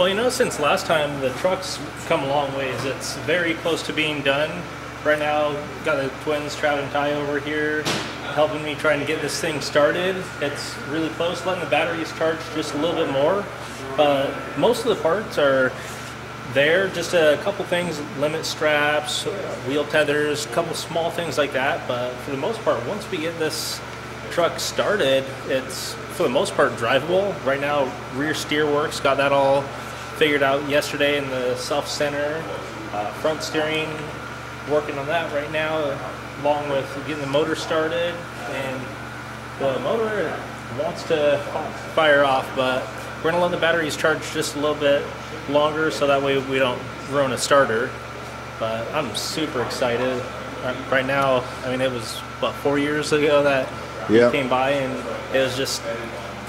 Well, you know, since last time, the truck's come a long ways. It's very close to being done. Right now, got the twins, Trav and Ty, over here helping me trying to get this thing started. It's really close, letting the batteries charge just a little bit more. But most of the parts are there, just a couple things, limit straps, wheel tethers, a couple small things like that. But for the most part, once we get this truck started, it's for the most part drivable. Right now, rear steer works, got that all figured out yesterday in the self-center. Front steering, working on that right now, along with getting the motor started. And the motor wants to fire off, but we're gonna let the batteries charge just a little bit longer so that way we don't ruin a starter. But I'm super excited. Right now, I mean, it was, what, 4 years ago that he came by, and it was just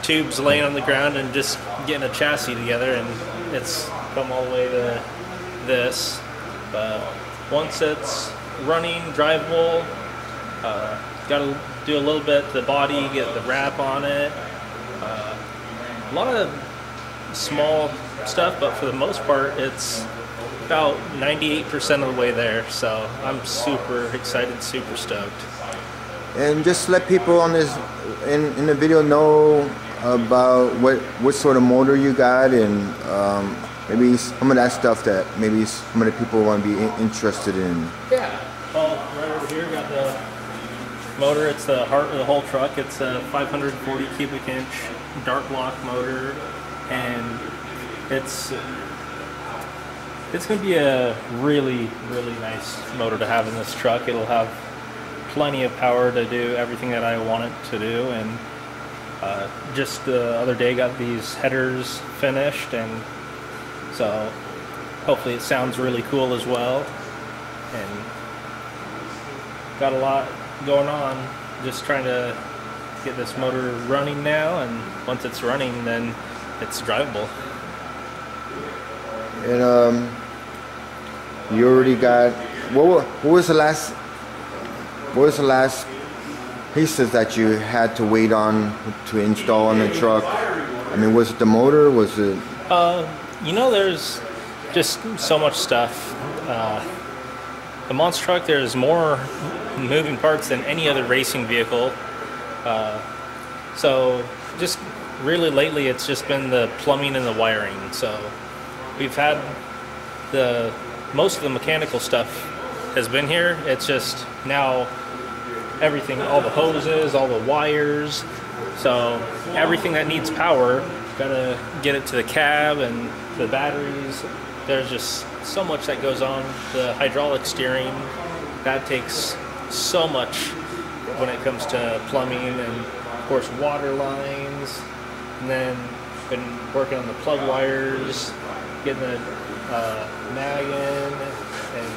tubes laying on the ground and just getting a chassis together, and it's come all the way to this. But once it's running, drivable, got to do a little bit to the body, get the wrap on it. A lot of small stuff, but for the most part, it's about 98% of the way there. So I'm super excited, super stoked. And just let people on this in the video know about what sort of motor you got, and maybe some of that stuff that maybe some of the people want to be interested in. Yeah. Well, right over here, got the motor. It's the heart of the whole truck. It's a 540 cubic inch dark block motor, and it's going to be a really, really nice motor to have in this truck. It'll have plenty of power to do everything that I want it to do. And just the other day got these headers finished, and so hopefully it sounds really cool as well. And got a lot going on, just trying to get this motor running now, and once it's running, then it's drivable. And you already got, what was the last pieces that you had to wait on to install on the truck? I mean, was it the motor? Was it? You know, there's just so much stuff. The monster truck, there's more moving parts than any other racing vehicle. So just really lately, it's just been the plumbing and the wiring. So we've had most of the mechanical stuff has been here. It's just now everything, all the hoses, all the wires. So everything that needs power, gotta get it to the cab and the batteries. There's just so much that goes on. The hydraulic steering, that takes so much when it comes to plumbing, and of course water lines. And then been working on the plug wires, getting the mag in, and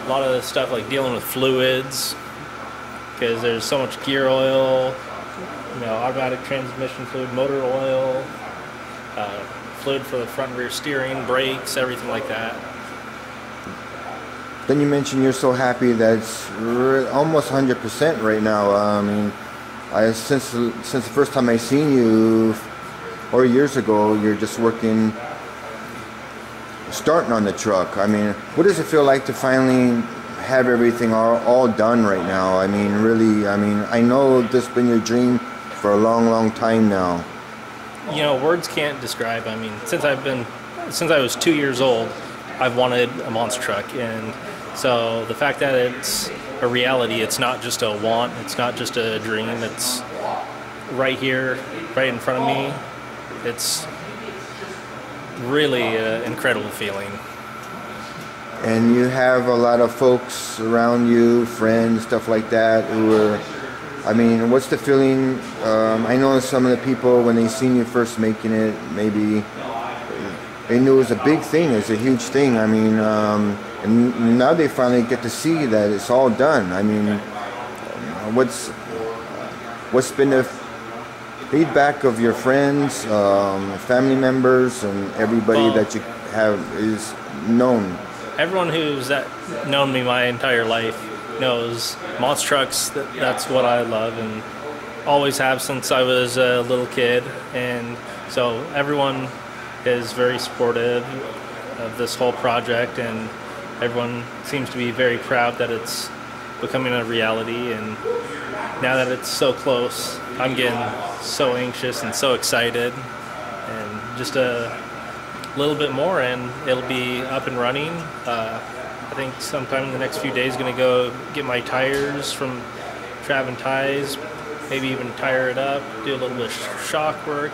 a lot of the stuff like dealing with fluids, because there's so much gear oil, you know, automatic transmission fluid, motor oil, fluid for the front and rear steering, brakes, everything like that. Then you mentioned you're so happy that it's almost 100% right now. I mean, since the first time I seen you 4 years ago, you're just starting on the truck. I mean, what does it feel like to finally have everything all done right now? I mean, really, I mean, I know this has been your dream for a long time now. You know, words can't describe. I mean, since I was 2 years old, I've wanted a monster truck, and so the fact that it's a reality, it's not just a want, it's not just a dream, it's right here, right in front of me. It's really an incredible feeling. And you have a lot of folks around you, friends, stuff like that, who are, I mean, what's the feeling? I know some of the people, when they seen you first making it, maybe they knew it was a big thing, it's a huge thing. I mean, and now they finally get to see that it's all done. I mean, what's been the feedback of your friends, family members, and everybody that you have is known? Everyone who's known me my entire life knows monster trucks. That's what I love, and always have since I was a little kid. And so everyone is very supportive of this whole project, and everyone seems to be very proud that it's becoming a reality. And now that it's so close, I'm getting so anxious and so excited, and just a little bit more and it'll be up and running. I think sometime in the next few days going to go get my tires from Trav and Ties, maybe even tire it up, do a little bit of shock work,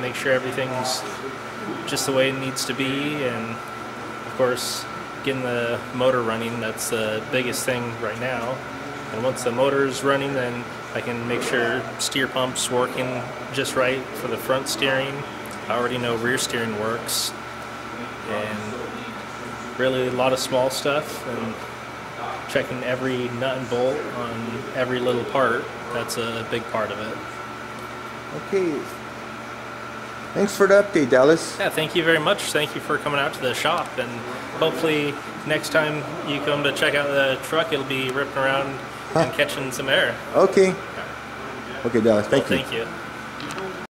make sure everything's just the way it needs to be, and of course getting the motor running. That's the biggest thing right now. And once the motor's running, then I can make sure steer pump's working just right for the front steering. I already know rear steering works, and really a lot of small stuff, and checking every nut and bolt on every little part. That's a big part of it. Okay. Thanks for the update, Dallas. Yeah, thank you very much. Thank you for coming out to the shop, and hopefully next time you come to check out the truck, it'll be ripping around and catching some air. Okay. Okay, Dallas. Thank you. Thank you.